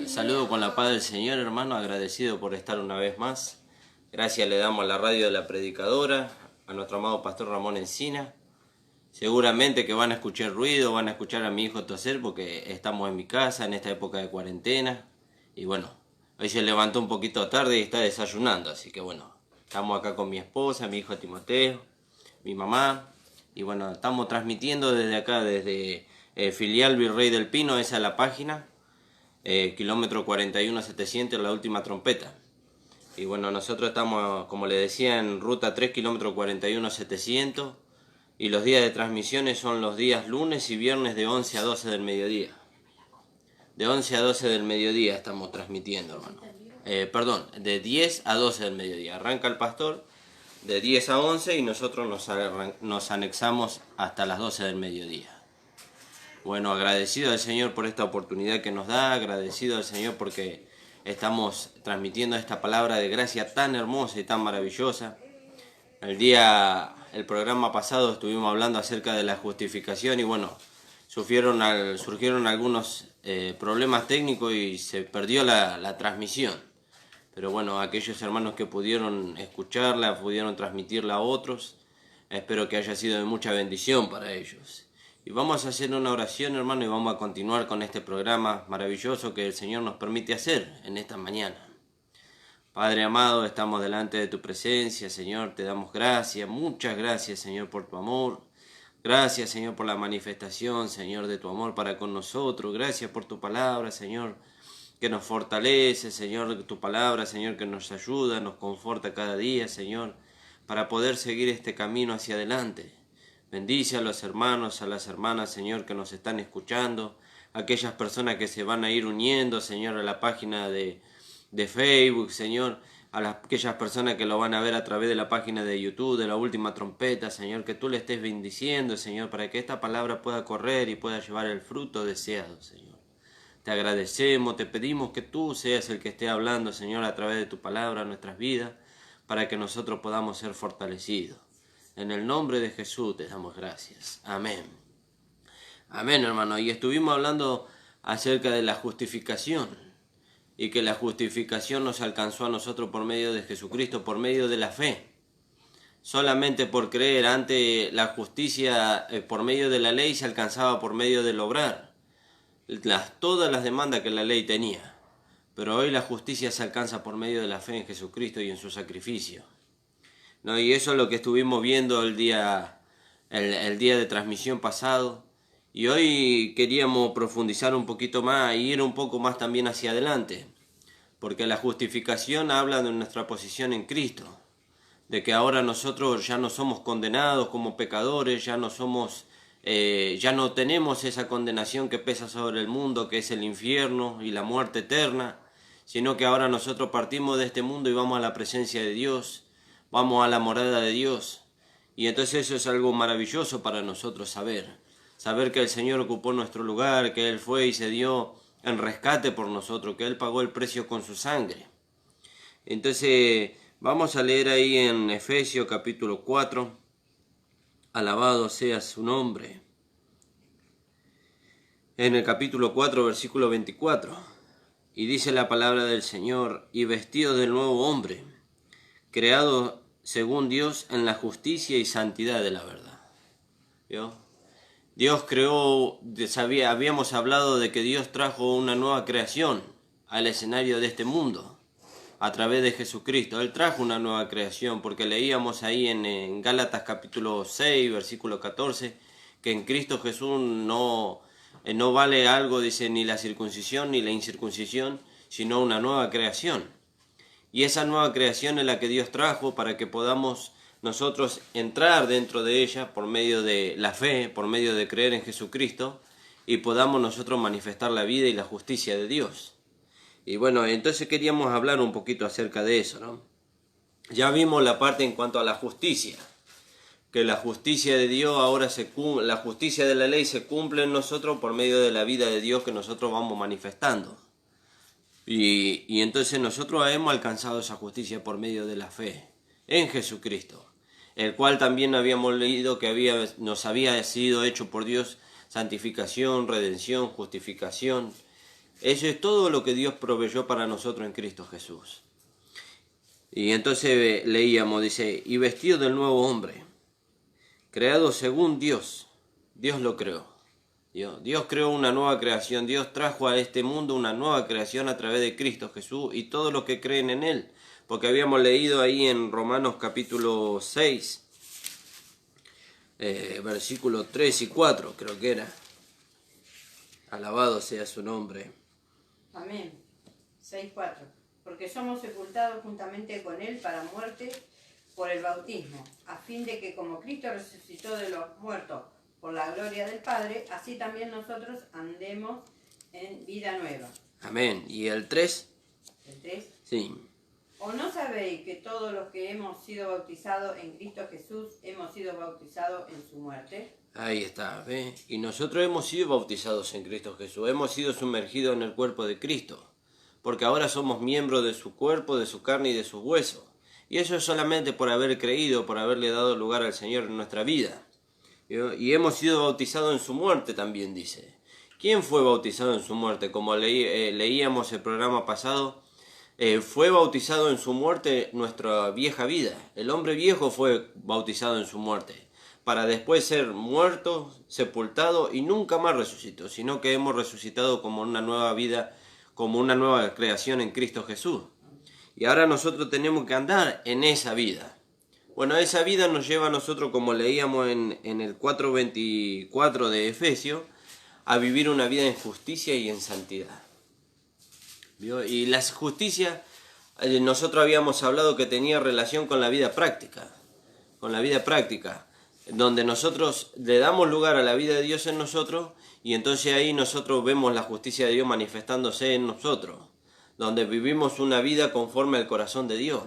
Saludo con la paz del Señor, hermano, agradecido por estar una vez más. Gracias le damos a la radio de la predicadora, a nuestro amado pastor Ramón Encina. Seguramente que van a escuchar ruido, van a escuchar a mi hijo toser porque estamos en mi casa en esta época de cuarentena. Y bueno, hoy se levantó un poquito tarde y está desayunando, así que bueno, estamos acá con mi esposa, mi hijo Timoteo, mi mamá. Y bueno, estamos transmitiendo desde acá, desde filial Virrey del Pino, esa es la página. Kilómetro 41700, la última trompeta. Y bueno, nosotros estamos, como le decía, en ruta 3, kilómetro 41700. Y los días de transmisiones son los días lunes y viernes de 11 a 12 del mediodía. De 11 a 12 del mediodía estamos transmitiendo, hermano. Perdón, de 10 a 12 del mediodía. Arranca el pastor de 10 a 11 y nosotros nos anexamos hasta las 12 del mediodía. Bueno, agradecido al Señor por esta oportunidad que nos da, agradecido al Señor porque estamos transmitiendo esta palabra de gracia tan hermosa y tan maravillosa. El programa pasado estuvimos hablando acerca de la justificación y bueno, surgieron algunos problemas técnicos y se perdió la transmisión. Pero bueno, aquellos hermanos que pudieron escucharla, pudieron transmitirla a otros, espero que haya sido de mucha bendición para ellos. Y vamos a hacer una oración, hermano, y vamos a continuar con este programa maravilloso que el Señor nos permite hacer en esta mañana. Padre amado, estamos delante de tu presencia, Señor, te damos gracias, muchas gracias, Señor, por tu amor. Gracias, Señor, por la manifestación, Señor, de tu amor para con nosotros. Gracias por tu palabra, Señor, que nos fortalece, Señor, tu palabra, Señor, que nos ayuda, nos conforta cada día, Señor, para poder seguir este camino hacia adelante. Bendice a los hermanos, a las hermanas, Señor, que nos están escuchando, aquellas personas que se van a ir uniendo, Señor, a la página de Facebook, Señor, aquellas personas que lo van a ver a través de la página de YouTube, de la última trompeta, Señor, que tú le estés bendiciendo, Señor, para que esta palabra pueda correr y pueda llevar el fruto deseado, Señor. Te agradecemos, te pedimos que tú seas el que esté hablando, Señor, a través de tu palabra a nuestras vidas, para que nosotros podamos ser fortalecidos. En el nombre de Jesús te damos gracias. Amén. Amén, hermano. Y estuvimos hablando acerca de la justificación. Y que la justificación nos alcanzó a nosotros por medio de Jesucristo, por medio de la fe. Solamente por creer. Antes la justicia por medio de la ley se alcanzaba por medio del obrar. Todas las demandas que la ley tenía. Pero hoy la justicia se alcanza por medio de la fe en Jesucristo y en su sacrificio. ¿No? Y eso es lo que estuvimos viendo el día de transmisión pasado. Y hoy queríamos profundizar un poquito más e ir un poco más también hacia adelante. Porque la justificación habla de nuestra posición en Cristo. De que ahora nosotros ya no somos condenados como pecadores, ya no tenemos esa condenación que pesa sobre el mundo, que es el infierno y la muerte eterna. Sino que ahora nosotros partimos de este mundo y vamos a la presencia de Dios. Vamos a la morada de Dios. Y entonces eso es algo maravilloso para nosotros saber. Saber que el Señor ocupó nuestro lugar, que Él fue y se dio en rescate por nosotros, que Él pagó el precio con su sangre. Entonces vamos a leer ahí en Efesios capítulo 4. Alabado sea su nombre. En el capítulo 4, versículo 24. Y dice la palabra del Señor: y vestidos del nuevo hombre, creado según Dios en la justicia y santidad de la verdad. ¿Vio? Dios creó, habíamos hablado de que Dios trajo una nueva creación al escenario de este mundo a través de Jesucristo. Él trajo una nueva creación porque leíamos ahí en Gálatas capítulo 6, versículo 14, que en Cristo Jesús no vale algo, dice, ni la circuncisión ni la incircuncisión, sino una nueva creación. Y esa nueva creación es la que Dios trajo para que podamos nosotros entrar dentro de ella por medio de la fe, por medio de creer en Jesucristo, y podamos nosotros manifestar la vida y la justicia de Dios. Y bueno, entonces queríamos hablar un poquito acerca de eso, ¿no? Ya vimos la parte en cuanto a la justicia, que la justicia de Dios ahora la justicia de la ley se cumple en nosotros por medio de la vida de Dios que nosotros vamos manifestando. Y entonces nosotros hemos alcanzado esa justicia por medio de la fe en Jesucristo, el cual también habíamos leído que nos había sido hecho por Dios santificación, redención, justificación, Eso es todo lo que Dios proveyó para nosotros en Cristo Jesús. Y entonces leíamos, dice, y vestido del nuevo hombre, creado según Dios. Dios lo creó. Dios creó una nueva creación. Dios trajo a este mundo una nueva creación a través de Cristo Jesús y todos los que creen en Él. Porque habíamos leído ahí en Romanos capítulo 6, versículos 3 y 4, creo que era. Alabado sea su nombre. Amén. 6:4. Porque somos sepultados juntamente con Él para muerte por el bautismo, a fin de que como Cristo resucitó de los muertos por la gloria del Padre, así también nosotros andemos en vida nueva. Amén. ¿Y el 3? ¿El 3? Sí. ¿O no sabéis que todos los que hemos sido bautizados en Cristo Jesús hemos sido bautizados en su muerte? Ahí está, ¿ve? Y nosotros hemos sido bautizados en Cristo Jesús, hemos sido sumergidos en el cuerpo de Cristo, porque ahora somos miembros de su cuerpo, de su carne y de sus huesos. Y eso es solamente por haber creído, por haberle dado lugar al Señor en nuestra vida. Y hemos sido bautizados en su muerte también, dice. ¿Quién fue bautizado en su muerte? Como leíamos el programa pasado, fue bautizado en su muerte nuestra vieja vida. El hombre viejo fue bautizado en su muerte, para después ser muerto, sepultado y nunca más resucitó, sino que hemos resucitado como una nueva vida, como una nueva creación en Cristo Jesús. Y ahora nosotros tenemos que andar en esa vida. Bueno, esa vida nos lleva a nosotros, como leíamos en el 4:24 de Efesios, a vivir una vida en justicia y en santidad. ¿Vio? Y la justicia, nosotros habíamos hablado que tenía relación con la vida práctica, donde nosotros le damos lugar a la vida de Dios en nosotros, y entonces ahí nosotros vemos la justicia de Dios manifestándose en nosotros, donde vivimos una vida conforme al corazón de Dios,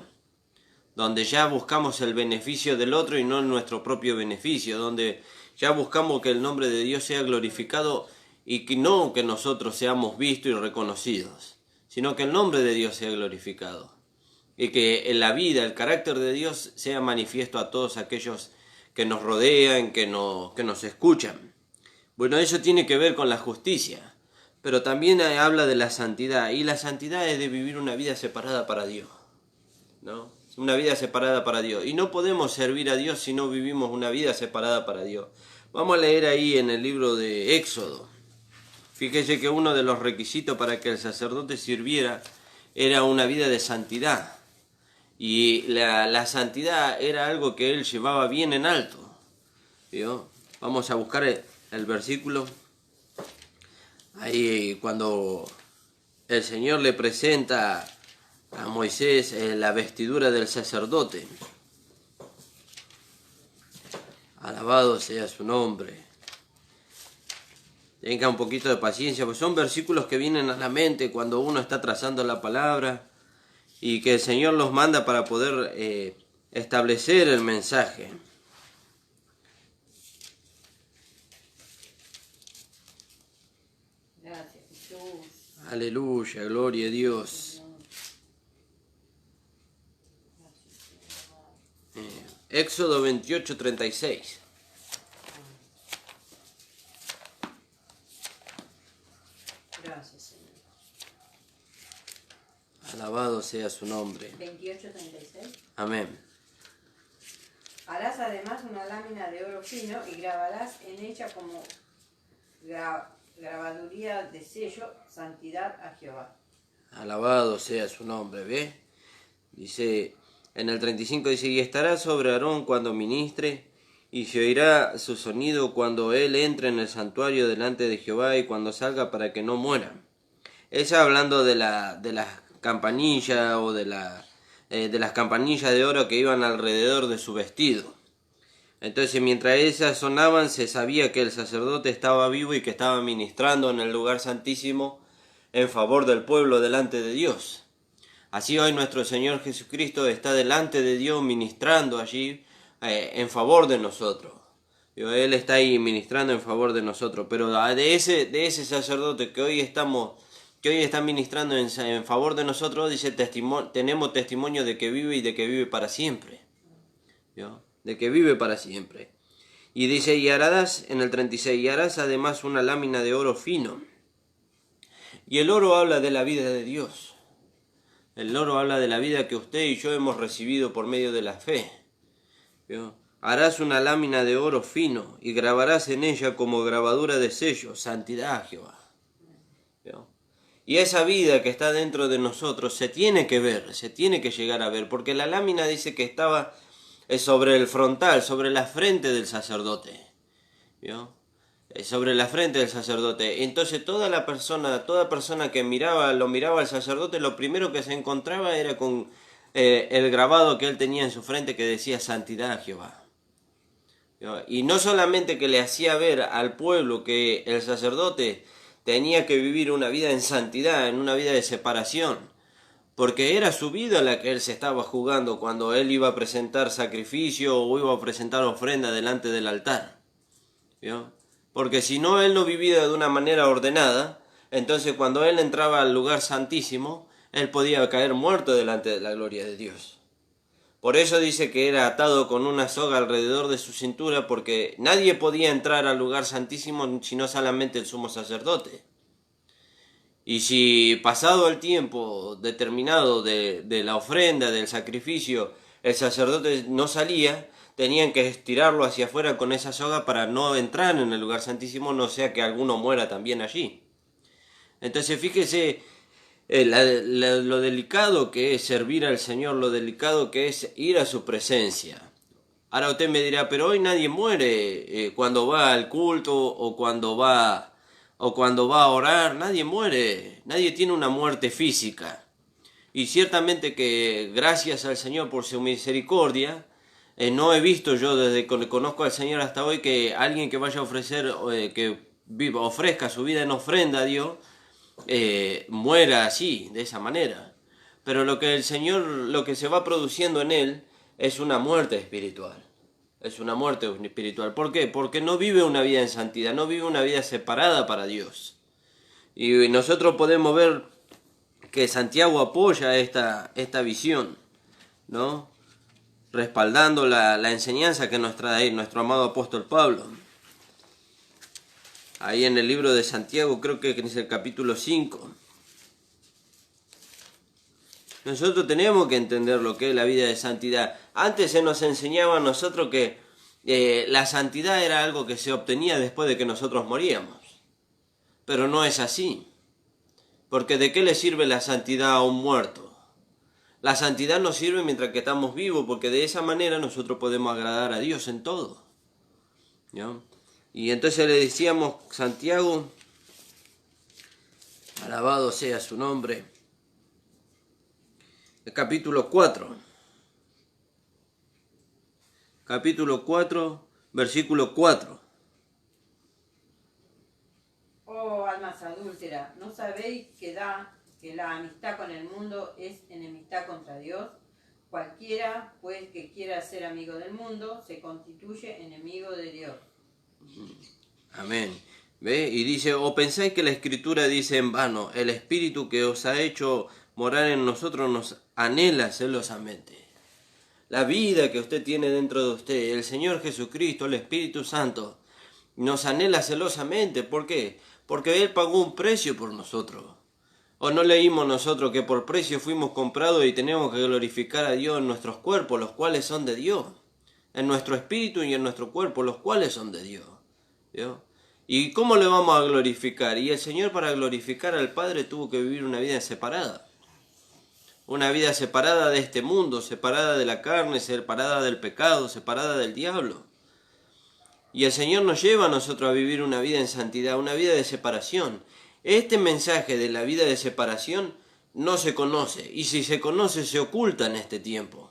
donde ya buscamos el beneficio del otro y no nuestro propio beneficio, donde ya buscamos que el nombre de Dios sea glorificado y que no que nosotros seamos vistos y reconocidos, sino que el nombre de Dios sea glorificado y que en la vida, el carácter de Dios sea manifiesto a todos aquellos que nos rodean, que nos escuchan. Bueno, eso tiene que ver con la justicia, pero también habla de la santidad, y la santidad es de vivir una vida separada para Dios, ¿no? Una vida separada para Dios, y no podemos servir a Dios si no vivimos una vida separada para Dios. Vamos a leer ahí en el libro de Éxodo. Fíjese que uno de los requisitos para que el sacerdote sirviera era una vida de santidad. Y la santidad era algo que él llevaba bien en alto. ¿Vio? Vamos a buscar el versículo. Ahí cuando el Señor le presenta a Moisés la vestidura del sacerdote. Alabado sea su nombre. Tenga un poquito de paciencia, pues son versículos que vienen a la mente cuando uno está trazando la palabra y que el Señor los manda para poder establecer el mensaje. Gracias, Jesús. Aleluya, gloria a Dios. Éxodo 28:36. Gracias, Señor. Alabado sea su nombre. 28:36. Amén. Harás además una lámina de oro fino y grabarás en ella como grabaduría de sello, santidad a Jehová. Alabado sea su nombre, ¿ve? Dice, en el 35 dice, y estará sobre Aarón cuando ministre, y se oirá su sonido cuando él entre en el santuario delante de Jehová y cuando salga para que no muera. Ella hablando de las campanillas o de las campanillas de oro que iban alrededor de su vestido. Entonces mientras esas sonaban se sabía que el sacerdote estaba vivo y que estaba ministrando en el lugar santísimo en favor del pueblo delante de Dios. Así hoy nuestro Señor Jesucristo está delante de Dios ministrando allí en favor de nosotros. Él está ahí ministrando en favor de nosotros, pero de ese sacerdote que hoy está ministrando en favor de nosotros, dice, tenemos testimonio de que vive y de que vive para siempre. ¿Vio? De que vive para siempre. Y dice, y harás, en el 36, y harás además una lámina de oro fino, Y el oro habla de la vida de Dios. El oro habla de la vida que usted y yo hemos recibido por medio de la fe. ¿Vio? Harás una lámina de oro fino y grabarás en ella como grabadura de sello, santidad a Jehová. ¿Vio? Y esa vida que está dentro de nosotros se tiene que ver, se tiene que llegar a ver, porque la lámina dice que estaba sobre el frontal, sobre la frente del sacerdote. ¿Vio? Sobre la frente del sacerdote. Entonces toda persona que lo miraba al sacerdote, lo primero que se encontraba era con el grabado que él tenía en su frente que decía santidad a Jehová. ¿Vio? Y no solamente que le hacía ver al pueblo que el sacerdote tenía que vivir una vida en santidad, en una vida de separación, porque era su vida la que él se estaba jugando cuando él iba a presentar sacrificio o iba a presentar ofrenda delante del altar. ¿Vio? Porque si no, él no vivía de una manera ordenada, entonces cuando él entraba al lugar santísimo, él podía caer muerto delante de la gloria de Dios. Por eso dice que era atado con una soga alrededor de su cintura, porque nadie podía entrar al lugar santísimo sino solamente el sumo sacerdote. Y si pasado el tiempo determinado de la ofrenda, del sacrificio, el sacerdote no salía, tenían que estirarlo hacia afuera con esa soga para no entrar en el lugar santísimo, no sea que alguno muera también allí. Entonces fíjese lo delicado que es servir al Señor, lo delicado que es ir a su presencia. Ahora usted me dirá, pero hoy nadie muere cuando va al culto o cuando va a orar, nadie muere, nadie tiene una muerte física. Y ciertamente que gracias al Señor por su misericordia, no he visto yo desde que conozco al Señor hasta hoy que alguien que vaya a ofrecer, ofrezca su vida en ofrenda a Dios, muera así, de esa manera. Pero lo que se va produciendo en él es una muerte espiritual. Es una muerte espiritual. ¿Por qué? Porque no vive una vida en santidad, no vive una vida separada para Dios. Y nosotros podemos ver que Santiago apoya esta visión, ¿no? Respaldando la enseñanza que nos trae nuestro amado apóstol Pablo. Ahí en el libro de Santiago, creo que es el capítulo 5. Nosotros tenemos que entender lo que es la vida de santidad. Antes se nos enseñaba a nosotros que la santidad era algo que se obtenía después de que nosotros moríamos. Pero no es así. Porque ¿de qué le sirve la santidad a un muerto? La santidad nos sirve mientras que estamos vivos, porque de esa manera nosotros podemos agradar a Dios en todo. ¿No? Y entonces le decíamos, Santiago, alabado sea su nombre, el capítulo 4. Capítulo 4, versículo 4. Oh, almas adúlteras, ¿no sabéis que la amistad con el mundo es enemistad contra Dios? Cualquiera, pues, que quiera ser amigo del mundo, se constituye enemigo de Dios. Amén. ¿Ve? Y dice, ¿o pensáis que la Escritura dice en vano, el Espíritu que os ha hecho morar en nosotros nos anhela celosamente? La vida que usted tiene dentro de usted, el Señor Jesucristo, el Espíritu Santo, nos anhela celosamente. ¿Por qué? Porque Él pagó un precio por nosotros. ¿O no leímos nosotros que por precio fuimos comprados y tenemos que glorificar a Dios en nuestros cuerpos, los cuales son de Dios? En nuestro espíritu y en nuestro cuerpo, los cuales son de Dios. ¿Vio? ¿Y cómo le vamos a glorificar? Y el Señor, para glorificar al Padre, tuvo que vivir una vida separada. Una vida separada de este mundo, separada de la carne, separada del pecado, separada del diablo. Y el Señor nos lleva a nosotros a vivir una vida en santidad, una vida de separación. Este mensaje de la vida de separación no se conoce, y si se conoce se oculta en este tiempo.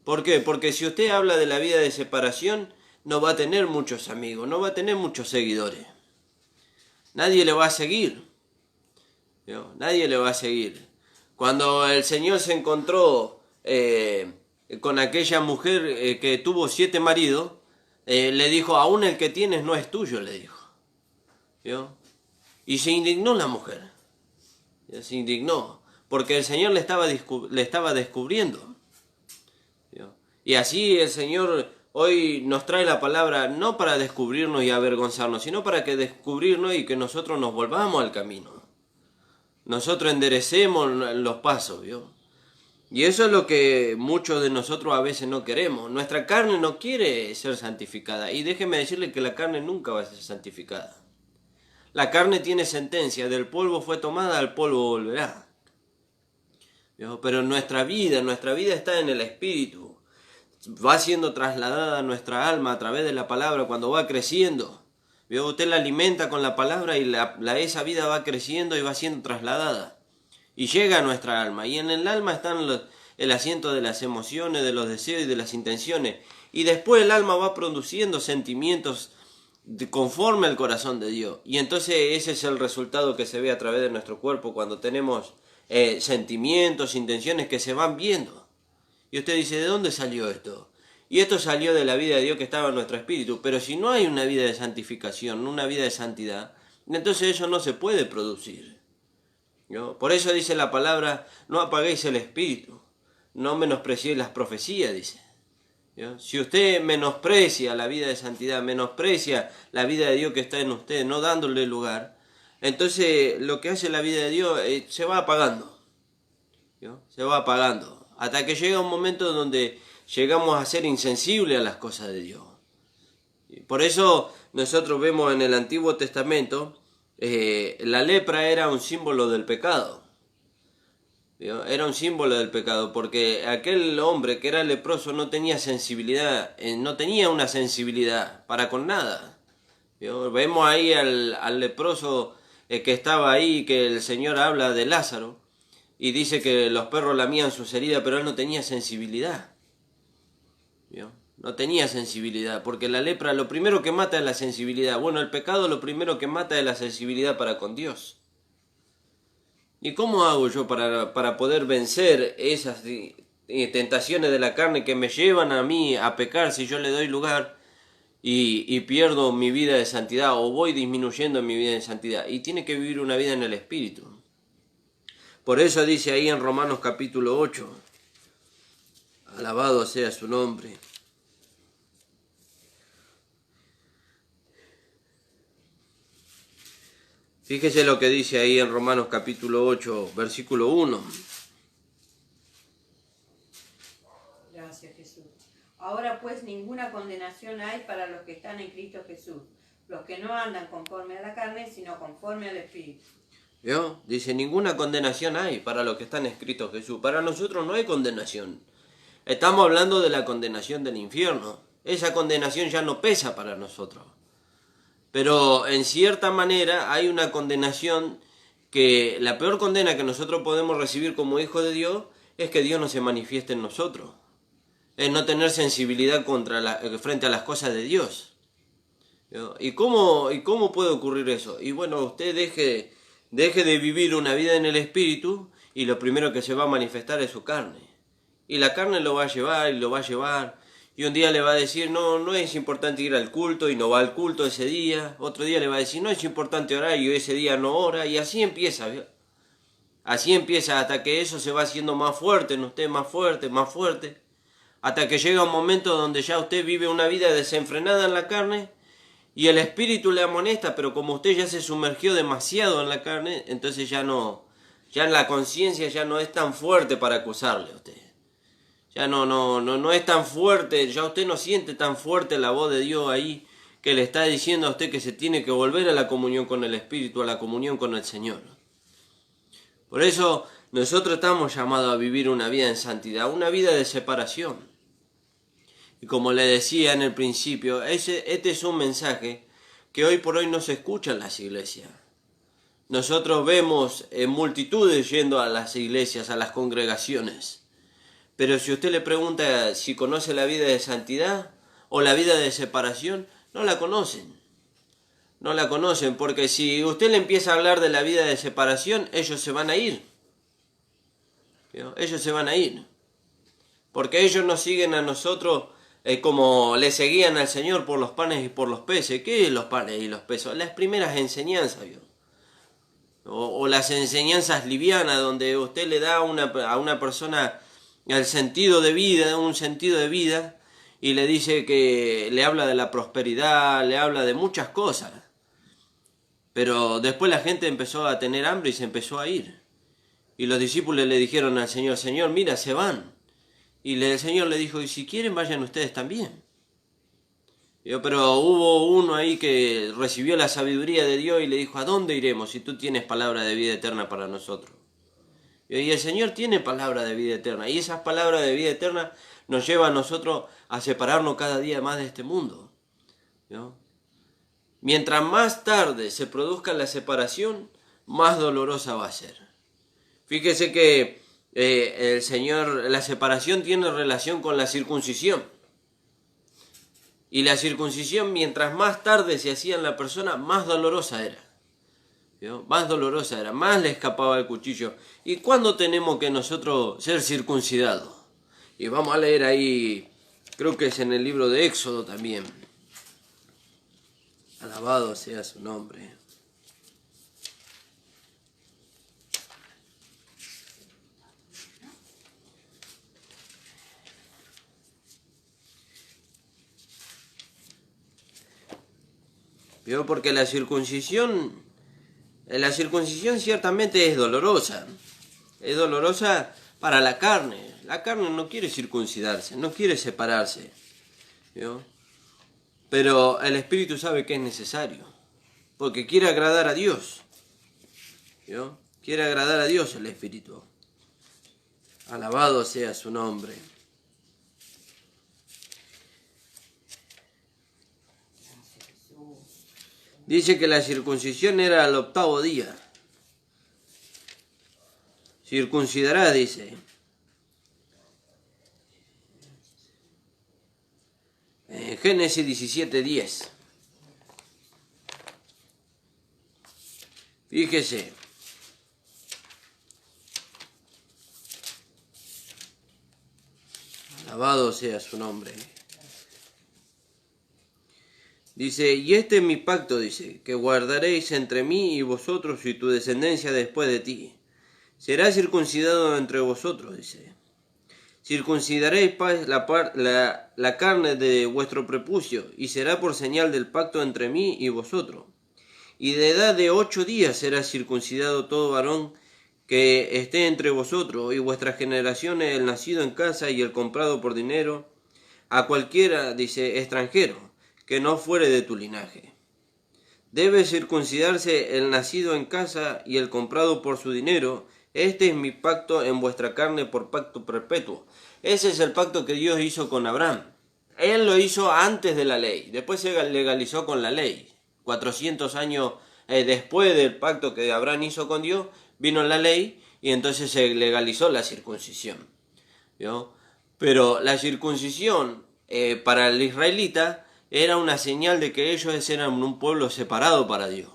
¿Por qué? Porque si usted habla de la vida de separación, no va a tener muchos amigos, no va a tener muchos seguidores. Nadie le va a seguir. ¿Vio? Nadie le va a seguir. Cuando el Señor se encontró con aquella mujer que tuvo 7 maridos, le dijo, aún el que tienes no es tuyo, le dijo. ¿Vio? Y se indignó la mujer. Se indignó. Porque el Señor le estaba descubriendo. ¿Vio? Y así el Señor hoy nos trae la palabra no para descubrirnos y avergonzarnos, sino para que descubrirnos y que nosotros nos volvamos al camino. nosotros enderecemos los pasos, ¿vio? Y eso es lo que muchos de nosotros a veces no queremos. Nuestra carne no quiere ser santificada. Y déjeme decirle que la carne nunca va a ser santificada. La carne tiene sentencia, del polvo fue tomada, al polvo volverá. ¿Vio? Pero nuestra vida está en el Espíritu. Va siendo trasladada a nuestra alma a través de la palabra cuando va creciendo. ¿Vio? Usted la alimenta con la palabra y esa vida va creciendo y va siendo trasladada. Y llega a nuestra alma. Y en el alma están el asiento de las emociones, de los deseos y de las intenciones. Y después el alma va produciendo sentimientos conforme al corazón de Dios. Y entonces ese es el resultado que se ve a través de nuestro cuerpo cuando tenemos sentimientos, intenciones que se van viendo. Y usted dice, ¿de dónde salió esto? Y esto salió de la vida de Dios que estaba en nuestro espíritu. Pero si no hay una vida de santificación, una vida de santidad, entonces eso no se puede producir. ¿No? Por eso dice la palabra, no apaguéis el espíritu, no menospreciéis las profecías, dice. ¿No? Si usted menosprecia la vida de santidad, menosprecia la vida de Dios que está en usted, no dándole lugar, entonces lo que hace la vida de Dios se va apagando. ¿No? Se va apagando. Hasta que llega un momento donde llegamos a ser insensibles a las cosas de Dios. Por eso nosotros vemos en el Antiguo Testamento, la lepra era un símbolo del pecado. ¿Vio? Era un símbolo del pecado, porque aquel hombre que era leproso no tenía sensibilidad, no tenía una sensibilidad para con nada. ¿Vio? Vemos ahí al leproso que estaba ahí, que el Señor habla de Lázaro, y dice que los perros lamían sus heridas, pero él no tenía sensibilidad. ¿Vio? No tenía sensibilidad, porque la lepra lo primero que mata es la sensibilidad. Bueno, el pecado lo primero que mata es la sensibilidad para con Dios. ¿Y cómo hago yo para poder vencer esas tentaciones de la carne que me llevan a mí a pecar si yo le doy lugar y pierdo mi vida de santidad o voy disminuyendo mi vida de santidad? Y tiene que vivir una vida en el Espíritu. Por eso dice ahí en Romanos capítulo 8, alabado sea su nombre. Fíjese lo que dice ahí en Romanos capítulo 8, versículo 1. Gracias, Jesús. Ahora pues ninguna condenación hay para los que están en Cristo Jesús, los que no andan conforme a la carne, sino conforme al Espíritu. ¿Vio? Dice, ninguna condenación hay para los que están en Cristo Jesús. Para nosotros no hay condenación. Estamos hablando de la condenación del infierno. Esa condenación ya no pesa para nosotros. Pero en cierta manera hay una condenación que la peor condena que nosotros podemos recibir como hijos de Dios es que Dios no se manifieste en nosotros. Es no tener sensibilidad frente a las cosas de Dios. ¿Y cómo puede ocurrir eso? Y bueno, usted deje de vivir una vida en el Espíritu y lo primero que se va a manifestar es su carne. Y la carne lo va a llevar y lo va a llevar. Y un día le va a decir, no es importante ir al culto y no va al culto ese día. Otro día le va a decir, no es importante orar y ese día no ora. Y así empieza, ¿vio? Así empieza hasta que eso se va haciendo más fuerte en usted, más fuerte, más fuerte. Hasta que llega un momento donde ya usted vive una vida desenfrenada en la carne y el Espíritu le amonesta, pero como usted ya se sumergió demasiado en la carne, entonces ya la conciencia ya no es tan fuerte para acusarle a usted. Ya no es tan fuerte, ya usted no siente tan fuerte la voz de Dios ahí que le está diciendo a usted que se tiene que volver a la comunión con el Espíritu, a la comunión con el Señor. Por eso nosotros estamos llamados a vivir una vida en santidad, una vida de separación. Y como le decía en el principio, este es un mensaje que hoy por hoy no se escucha en las iglesias. Nosotros vemos multitudes yendo a las iglesias, a las congregaciones. Pero si usted le pregunta si conoce la vida de santidad o la vida de separación, no la conocen. No la conocen, porque si usted le empieza a hablar de la vida de separación, ellos se van a ir. ¿Vio? Ellos se van a ir. Porque ellos nos siguen a nosotros como le seguían al Señor por los panes y por los peces. ¿Qué es los panes y los peces? Las primeras enseñanzas, ¿vio? O las enseñanzas livianas, donde usted le da a una persona el sentido de vida, un sentido de vida, y le dice que le habla de la prosperidad, le habla de muchas cosas. Pero después la gente empezó a tener hambre y se empezó a ir. Y los discípulos le dijeron al Señor, Señor, mira, se van. Y el Señor le dijo, y si quieren vayan ustedes también. Pero hubo uno ahí que recibió la sabiduría de Dios y le dijo, ¿a dónde iremos si tú tienes palabra de vida eterna para nosotros? Y el Señor tiene palabra de vida eterna. Y esas palabras de vida eterna nos llevan a nosotros a separarnos cada día más de este mundo. ¿No? Mientras más tarde se produzca la separación, más dolorosa va a ser. Fíjese que el Señor, la separación tiene relación con la circuncisión. Y la circuncisión, mientras más tarde se hacía en la persona, más dolorosa era. ¿Vio? Más dolorosa era, más le escapaba el cuchillo. ¿Y cuándo tenemos que nosotros ser circuncidados? Y vamos a leer ahí, creo que es en el libro de Éxodo también. Alabado sea su nombre. ¿Vio? Porque la circuncisión ciertamente es dolorosa. Es dolorosa para la carne. La carne no quiere circuncidarse, no quiere separarse. ¿Vio? Pero el Espíritu sabe que es necesario. Porque quiere agradar a Dios. ¿Vio? Quiere agradar a Dios el Espíritu. Alabado sea su nombre. Dice que la circuncisión era al 8º día. Circuncidará, dice. En Génesis 17:10. Fíjese. Alabado sea su nombre. Dice, y este es mi pacto, dice, que guardaréis entre mí y vosotros y tu descendencia después de ti. Será circuncidado entre vosotros, dice. Circuncidaréis la carne de vuestro prepucio, y será por señal del pacto entre mí y vosotros. Y de edad de 8 días será circuncidado todo varón que esté entre vosotros, y vuestras generaciones, el nacido en casa y el comprado por dinero, a cualquiera, dice, extranjero, que no fuere de tu linaje. Debe circuncidarse el nacido en casa y el comprado por su dinero. Este es mi pacto en vuestra carne por pacto perpetuo. Ese es el pacto que Dios hizo con Abraham. Él lo hizo antes de la ley, después se legalizó con la ley. 400 años después del pacto que Abraham hizo con Dios, vino la ley y entonces se legalizó la circuncisión. ¿Vio? Pero la circuncisión para el israelita era una señal de que ellos eran un pueblo separado para Dios.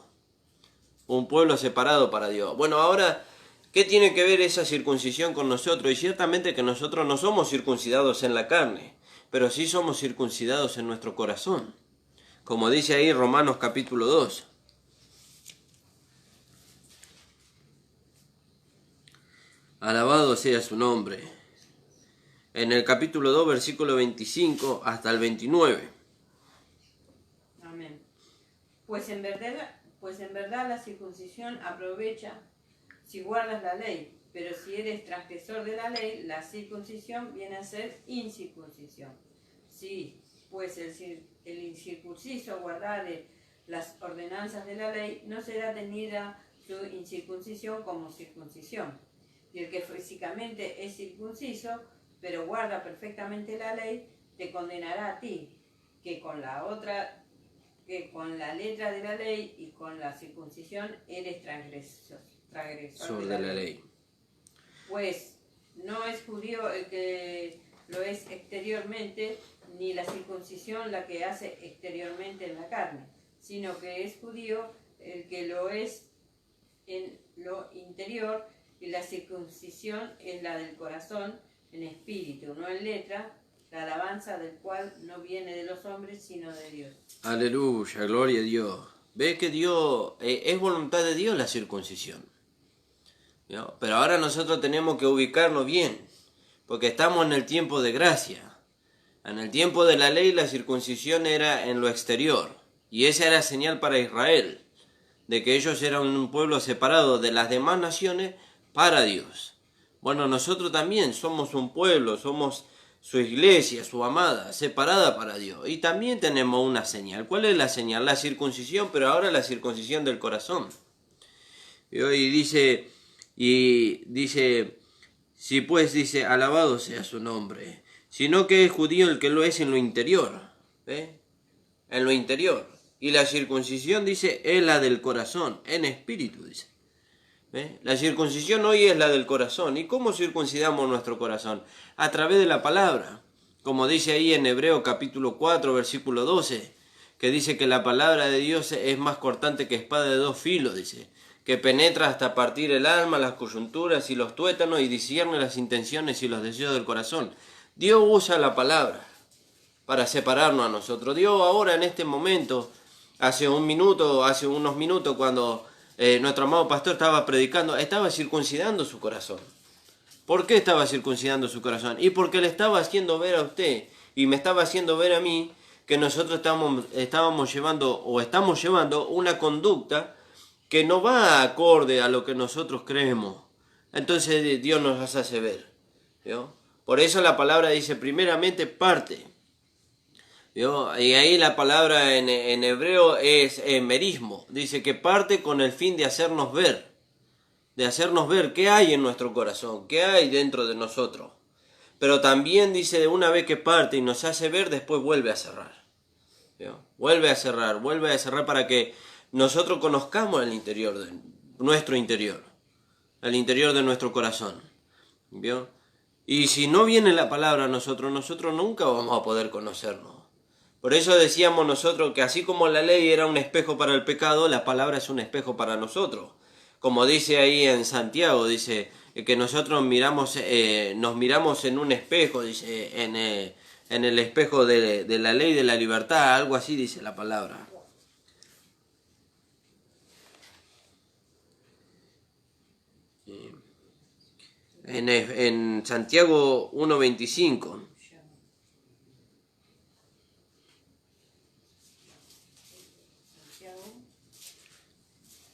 Un pueblo separado para Dios. Bueno, ahora, ¿qué tiene que ver esa circuncisión con nosotros? Y ciertamente que nosotros no somos circuncidados en la carne, pero sí somos circuncidados en nuestro corazón. Como dice ahí Romanos capítulo 2. Alabado sea su nombre. En el capítulo 2, versículo 25 hasta el 29. Amén. Pues en verdad la circuncisión aprovecha si guardas la ley, pero si eres transgresor de la ley, la circuncisión viene a ser incircuncisión. Sí, pues el incircunciso guardare las ordenanzas de la ley, no será tenida su incircuncisión como circuncisión. Y el que físicamente es circunciso, pero guarda perfectamente la ley, te condenará a ti, que con la letra de la ley y con la circuncisión eres transgresor de la ley. Pues no es judío el que lo es exteriormente, ni la circuncisión la que hace exteriormente en la carne, sino que es judío el que lo es en lo interior, y la circuncisión es la del corazón en espíritu, no en letra, la alabanza del cual no viene de los hombres, sino de Dios. Aleluya, gloria a Dios. Ve que Dios, es voluntad de Dios la circuncisión. ¿No? Pero ahora nosotros tenemos que ubicarnos bien, porque estamos en el tiempo de gracia. En el tiempo de la ley la circuncisión era en lo exterior, y esa era señal para Israel. de que ellos eran un pueblo separado de las demás naciones para Dios. Bueno, nosotros también somos un pueblo, somos su iglesia, su amada, separada para Dios. Y también tenemos una señal. ¿Cuál es la señal? La circuncisión, pero ahora la circuncisión del corazón. Y dice, si pues dice, alabado sea su nombre, sino que es judío el que lo es en lo interior, ¿ve? En lo interior. Y la circuncisión, dice, es la del corazón, en espíritu, dice. ¿Ve? La circuncisión hoy es la del corazón. ¿Y cómo circuncidamos nuestro corazón? A través de la palabra. Como dice ahí en Hebreo capítulo 4, versículo 12, que dice que la palabra de Dios es más cortante que espada de dos filos, dice, que penetra hasta partir el alma, las coyunturas y los tuétanos y discierne las intenciones y los deseos del corazón. Dios usa la palabra para separarnos a nosotros. Dios ahora en este momento, hace unos minutos, cuando nuestro amado pastor estaba predicando, estaba circuncidando su corazón. ¿Por qué estaba circuncidando su corazón? Y porque le estaba haciendo ver a usted y me estaba haciendo ver a mí que nosotros estamos llevando una conducta que no va acorde a lo que nosotros creemos. Entonces Dios nos las hace ver, ¿vio? Por eso la palabra dice primeramente parte, ¿vio? Y ahí la palabra en hebreo es merismo. Dice que parte con el fin de hacernos ver qué hay en nuestro corazón, qué hay dentro de nosotros. Pero también dice, una vez que parte y nos hace ver, después vuelve a cerrar, ¿vio? Vuelve a cerrar para que nosotros conozcamos el interior de nuestro interior, el interior de nuestro corazón, ¿vio? Y si no viene la palabra a nosotros nunca vamos a poder conocernos. Por eso decíamos nosotros que así como la ley era un espejo para el pecado, la palabra es un espejo para nosotros. Como dice ahí en Santiago, dice que nosotros nos miramos en un espejo, dice, en el espejo de la ley de la libertad, algo así dice la palabra. En Santiago 1:25.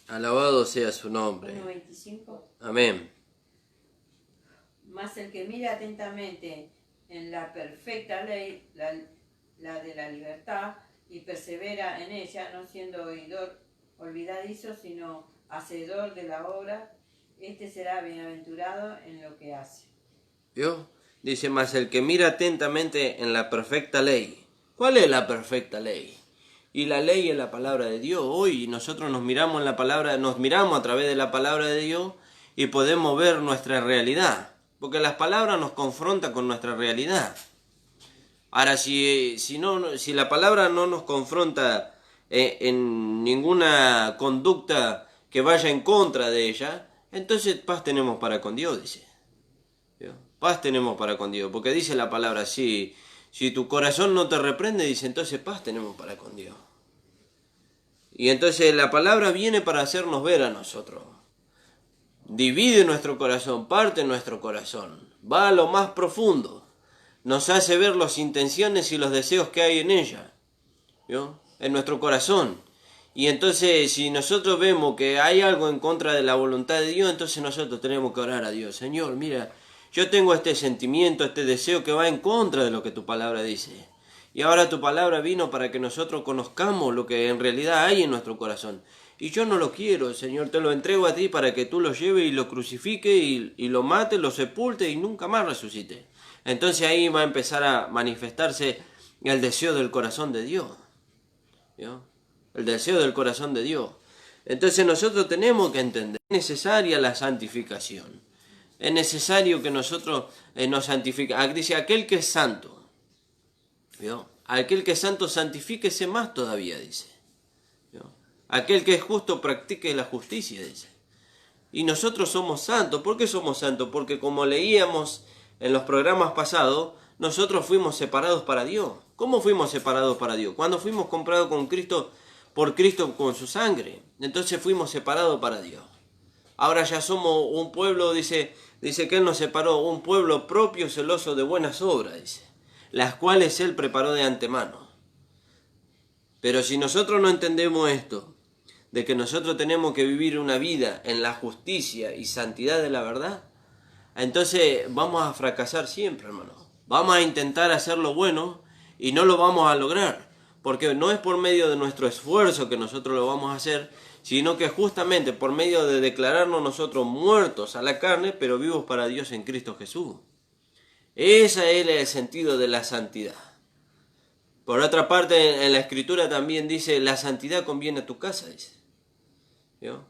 Alabado sea su nombre. 1:25. Amén. Mas el que mira atentamente en la perfecta ley, la de la libertad, y persevera en ella, no siendo oidor olvidadizo, sino hacedor de la obra, este será bienaventurado en lo que hace. ¿Vio? Dice, mas el que mira atentamente en la perfecta ley. ¿Cuál es la perfecta ley? Y la ley es la palabra de Dios. Hoy nosotros nos miramos a través de la palabra de Dios y podemos ver nuestra realidad. Porque las palabras nos confrontan con nuestra realidad. Ahora, si la palabra no nos confronta en ninguna conducta que vaya en contra de ella, entonces paz tenemos para con Dios, dice. ¿Vio? Paz tenemos para con Dios. Porque dice la palabra, si tu corazón no te reprende, dice, entonces paz tenemos para con Dios. Y entonces la palabra viene para hacernos ver a nosotros. Divide nuestro corazón, parte nuestro corazón. Va a lo más profundo. Nos hace ver las intenciones y los deseos que hay en ella, ¿vio? En nuestro corazón. Y entonces si nosotros vemos que hay algo en contra de la voluntad de Dios, entonces nosotros tenemos que orar a Dios. Señor, mira, yo tengo este sentimiento, este deseo que va en contra de lo que tu palabra dice. Y ahora tu palabra vino para que nosotros conozcamos lo que en realidad hay en nuestro corazón. Y yo no lo quiero, Señor, te lo entrego a ti para que tú lo lleves y lo crucifiques y lo mates, lo sepultes y nunca más resucite. Entonces ahí va a empezar a manifestarse el deseo del corazón de Dios, ¿vio? El deseo del corazón de Dios. Entonces nosotros tenemos que entender, es necesaria la santificación. Es necesario que nosotros nos santifiquemos. Dice, aquel que es santo, ¿vio? Aquel que es santo, santifíquese más todavía, dice. ¿Vio? Aquel que es justo, practique la justicia, dice. Y nosotros somos santos. ¿Por qué somos santos? Porque como leíamos en los programas pasados, nosotros fuimos separados para Dios. ¿Cómo fuimos separados para Dios? Cuando fuimos comprados por Cristo con su sangre. Entonces fuimos separados para Dios. Ahora ya somos un pueblo, dice que Él nos separó, un pueblo propio, celoso de buenas obras, dice, las cuales Él preparó de antemano. Pero si nosotros no entendemos esto, de que nosotros tenemos que vivir una vida en la justicia y santidad de la verdad, entonces vamos a fracasar siempre, hermano. Vamos a intentar hacer lo bueno y no lo vamos a lograr, porque no es por medio de nuestro esfuerzo que nosotros lo vamos a hacer, sino que justamente por medio de declararnos nosotros muertos a la carne, pero vivos para Dios en Cristo Jesús. Ese es el sentido de la santidad. Por otra parte, en la Escritura también dice, la santidad conviene a tu casa, dice. ¿Yo?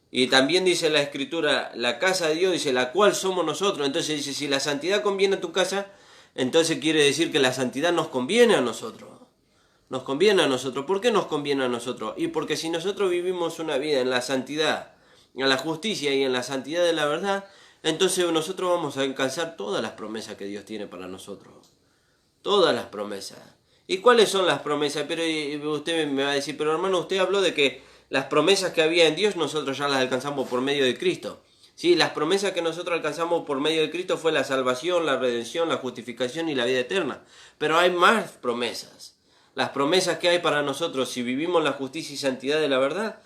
Y también dice la Escritura, la casa de Dios, dice, la cual somos nosotros. Entonces dice, si la santidad conviene a tu casa, entonces quiere decir que la santidad nos conviene a nosotros. Nos conviene a nosotros. ¿Por qué nos conviene a nosotros? Y porque si nosotros vivimos una vida en la santidad, en la justicia y en la santidad de la verdad, entonces nosotros vamos a alcanzar todas las promesas que Dios tiene para nosotros. Todas las promesas. ¿Y cuáles son las promesas? Pero usted me va a decir, pero hermano, usted habló de que las promesas que había en Dios nosotros ya las alcanzamos por medio de Cristo. Sí, las promesas que nosotros alcanzamos por medio de Cristo fue la salvación, la redención, la justificación y la vida eterna. Pero hay más promesas. Las promesas que hay para nosotros, si vivimos la justicia y santidad de la verdad,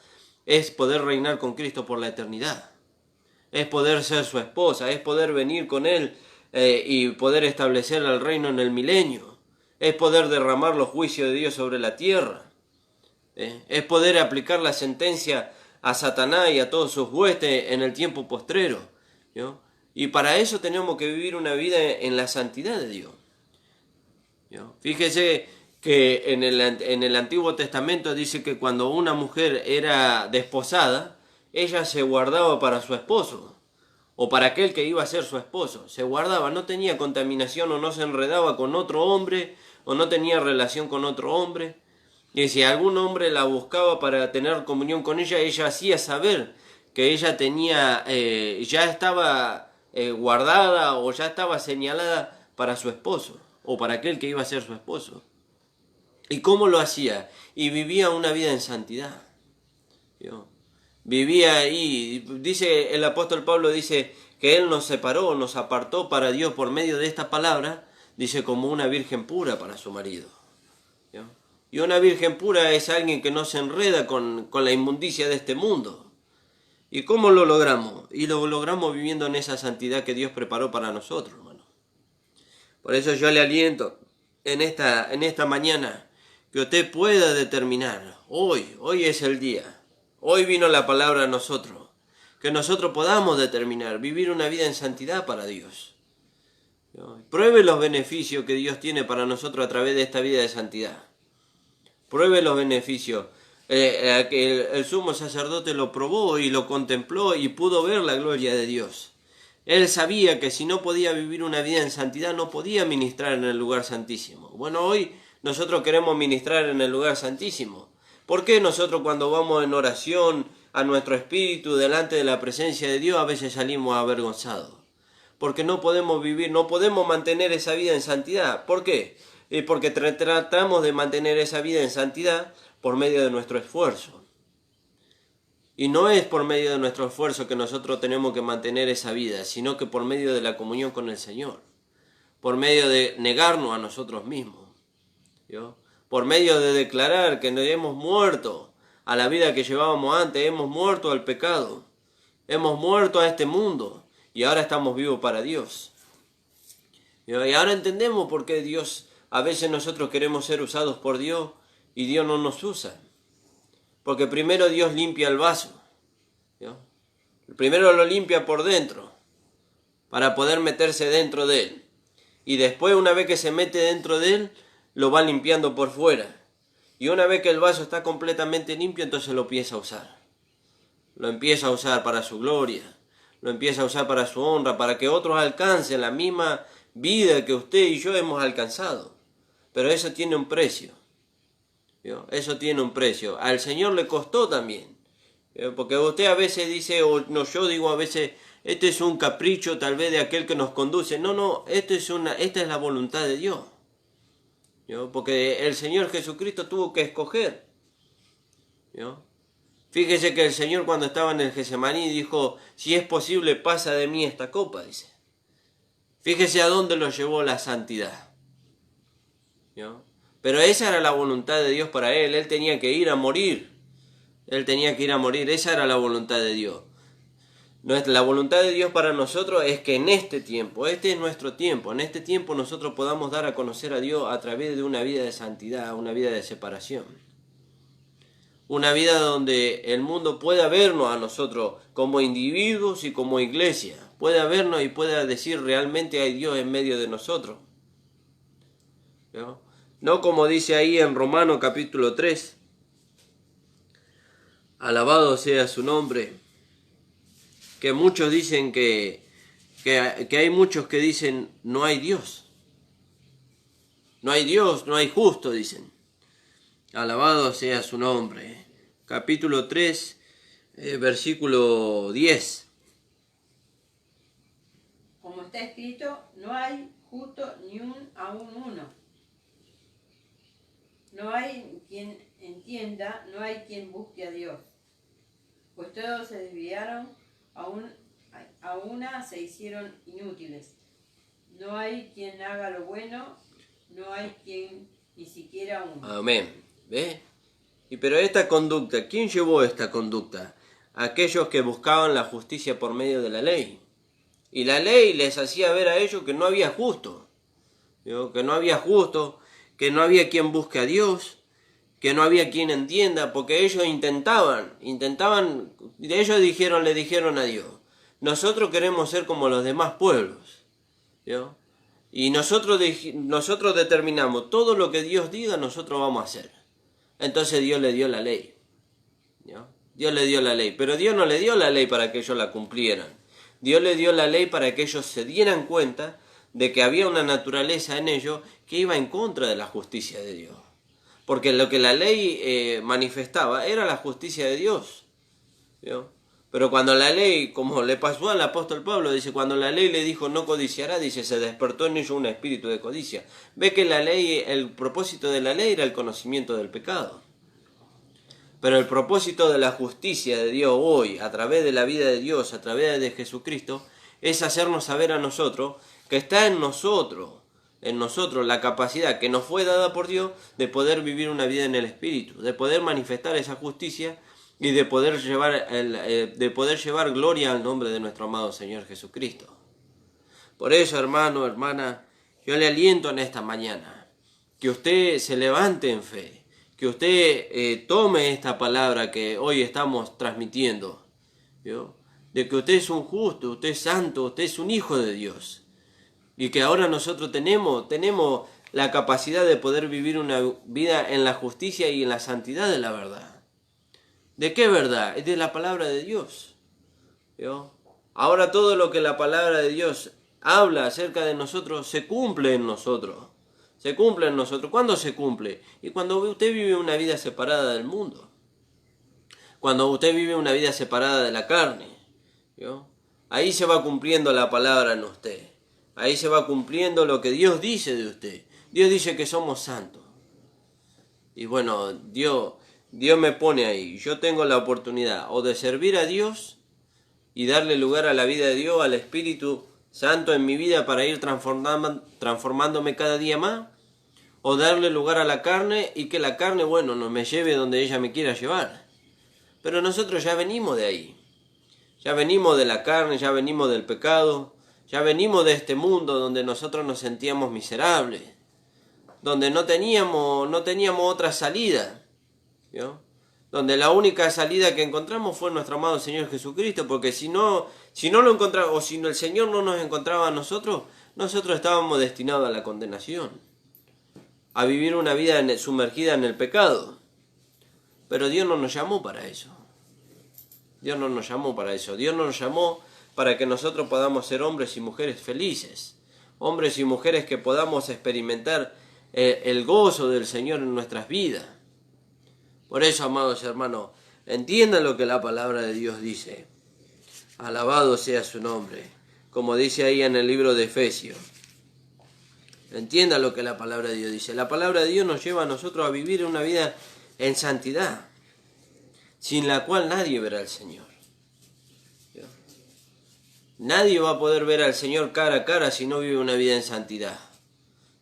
es poder reinar con Cristo por la eternidad. Es poder ser su esposa, es poder venir con Él y poder establecer el reino en el milenio. Es poder derramar los juicios de Dios sobre la tierra. Es poder aplicar la sentencia a Satanás y a todos sus huestes en el tiempo postrero. ¿No? Y para eso tenemos que vivir una vida en la santidad de Dios. ¿No? Fíjese que en el Antiguo Testamento dice que cuando una mujer era desposada, ella se guardaba para su esposo, o para aquel que iba a ser su esposo. Se guardaba, no tenía contaminación o no se enredaba con otro hombre, o no tenía relación con otro hombre. Y si algún hombre la buscaba para tener comunión con ella, ella hacía saber que ella tenía, ya estaba guardada o ya estaba señalada para su esposo, o para aquel que iba a ser su esposo. ¿Y cómo lo hacía? Y vivía una vida en santidad. ¿Yo? Vivía ahí, dice el apóstol Pablo, dice que él nos separó, nos apartó para Dios por medio de esta palabra, dice como una virgen pura para su marido. ¿Yo? Y una virgen pura es alguien que no se enreda con la inmundicia de este mundo. ¿Y cómo lo logramos? Y lo logramos viviendo en esa santidad que Dios preparó para nosotros, hermano. Por eso yo le aliento en esta mañana que usted pueda determinar, hoy es el día, hoy vino la palabra a nosotros, que nosotros podamos determinar, vivir una vida en santidad para Dios. Pruebe los beneficios que Dios tiene para nosotros a través de esta vida de santidad. Pruebe los beneficios. El sumo sacerdote lo probó y lo contempló y pudo ver la gloria de Dios. Él sabía que si no podía vivir una vida en santidad, no podía ministrar en el lugar santísimo. Bueno, hoy nosotros queremos ministrar en el lugar santísimo. ¿Por qué nosotros cuando vamos en oración a nuestro espíritu delante de la presencia de Dios a veces salimos avergonzados? Porque no podemos vivir, no podemos mantener esa vida en santidad. ¿Por qué? Porque tratamos de mantener esa vida en santidad por medio de nuestro esfuerzo. Y no es por medio de nuestro esfuerzo que nosotros tenemos que mantener esa vida, sino que por medio de la comunión con el Señor. Por medio de negarnos a nosotros mismos. ¿Yo? Por medio de declarar que nos hemos muerto a la vida que llevábamos antes, hemos muerto al pecado, hemos muerto a este mundo y ahora estamos vivos para Dios. ¿Yo? Y ahora entendemos por qué Dios, a veces nosotros queremos ser usados por Dios y Dios no nos usa. Porque primero Dios limpia el vaso. ¿Yo? Primero lo limpia por dentro para poder meterse dentro de él. Y después, una vez que se mete dentro de él, lo va limpiando por fuera. Y una vez que el vaso está completamente limpio, entonces lo empieza a usar. Lo empieza a usar para su gloria. Lo empieza a usar para su honra, para que otros alcancen la misma vida que usted y yo hemos alcanzado. Pero eso tiene un precio. ¿Yo? Eso tiene un precio. Al Señor le costó también. ¿Yo? Porque usted a veces dice, o no, yo digo a veces, este es un capricho tal vez de aquel que nos conduce. No, esta es la voluntad de Dios. ¿Yo? Porque el Señor Jesucristo tuvo que escoger. ¿Yo? Fíjese que el Señor cuando estaba en el Getsemaní dijo, si es posible pasa de mí esta copa, dice. Fíjese a dónde lo llevó la santidad. ¿Yo? Pero esa era la voluntad de Dios para él tenía que ir a morir Él tenía que ir a morir, esa era la voluntad de Dios. La voluntad de Dios para nosotros es que en este tiempo, este es nuestro tiempo, en este tiempo nosotros podamos dar a conocer a Dios a través de una vida de santidad, una vida de separación. Una vida donde el mundo pueda vernos a nosotros como individuos y como iglesia. Pueda vernos y pueda decir realmente hay Dios en medio de nosotros. No como dice ahí en Romanos capítulo 3. Alabado sea su nombre. Que muchos dicen que hay muchos que dicen no hay Dios. No hay Dios, no hay justo, dicen. Alabado sea su nombre. Capítulo 3, versículo 10. Como está escrito, no hay justo ni aún uno. No hay quien entienda, no hay quien busque a Dios. Pues todos se desviaron, a una se hicieron inútiles. No hay quien haga lo bueno, no hay quien ni siquiera uno. Amén. ¿Ve? Pero esta conducta, ¿quién llevó esta conducta? Aquellos que buscaban la justicia por medio de la ley. Y la ley les hacía ver a ellos que no había justo. Que no había justo, que no había quien busque a Dios, que no había quien entienda, porque ellos intentaban, ellos le dijeron a Dios, nosotros queremos ser como los demás pueblos. Y nosotros determinamos, todo lo que Dios diga, nosotros vamos a hacer. Entonces Dios le dio la ley. Dios le dio la ley, pero Dios no le dio la ley para que ellos la cumplieran. Dios le dio la ley para que ellos se dieran cuenta de que había una naturaleza en ellos que iba en contra de la justicia de Dios. Porque lo que la ley manifestaba era la justicia de Dios. Pero cuando la ley, como le pasó al apóstol Pablo, dice, cuando la ley le dijo no codiciará, dice, se despertó en ellos un espíritu de codicia. Ve que la ley, el propósito de la ley era el conocimiento del pecado. Pero el propósito de la justicia de Dios hoy, a través de la vida de Dios, a través de Jesucristo, es hacernos saber a nosotros que está en nosotros la capacidad que nos fue dada por Dios de poder vivir una vida en el Espíritu, de poder manifestar esa justicia y de poder llevar gloria al nombre de nuestro amado Señor Jesucristo. Por eso, hermano, hermana, yo le aliento en esta mañana que usted se levante en fe, que usted tome esta palabra que hoy estamos transmitiendo, de que usted es un justo, usted es santo, usted es un hijo de Dios, y que ahora nosotros tenemos la capacidad de poder vivir una vida en la justicia y en la santidad de la verdad. ¿De qué verdad? Es de la palabra de Dios. Ahora todo lo que la palabra de Dios habla acerca de nosotros se cumple en nosotros. Se cumple en nosotros. ¿Cuándo se cumple? Y cuando usted vive una vida separada del mundo. Cuando usted vive una vida separada de la carne. Ahí se va cumpliendo la palabra en usted. Ahí se va cumpliendo lo que Dios dice de usted. Dios dice que somos santos. Y bueno, Dios me pone ahí. Yo tengo la oportunidad o de servir a Dios y darle lugar a la vida de Dios, al Espíritu Santo en mi vida para ir transformándome cada día más, o darle lugar a la carne y que la carne, no me lleve donde ella me quiera llevar. Pero nosotros ya venimos de ahí. Ya venimos de la carne, ya venimos del pecado, ya venimos de este mundo donde nosotros nos sentíamos miserables, donde no teníamos otra salida. Donde la única salida que encontramos fue nuestro amado Señor Jesucristo, porque si no lo encontraba, o si el Señor no nos encontraba a nosotros estábamos destinados a la condenación, a vivir una vida sumergida en el pecado. Pero Dios no nos llamó para eso. Dios no nos llamó para eso. Dios nos llamó para que nosotros podamos ser hombres y mujeres felices, hombres y mujeres que podamos experimentar el gozo del Señor en nuestras vidas. Por eso, amados hermanos, entiendan lo que la palabra de Dios dice. Alabado sea su nombre. Como dice ahí en el libro de Efesios. Entiendan lo que la palabra de Dios dice. La palabra de Dios nos lleva a nosotros a vivir una vida en santidad, sin la cual nadie verá al Señor. Nadie va a poder ver al Señor cara a cara si no vive una vida en santidad.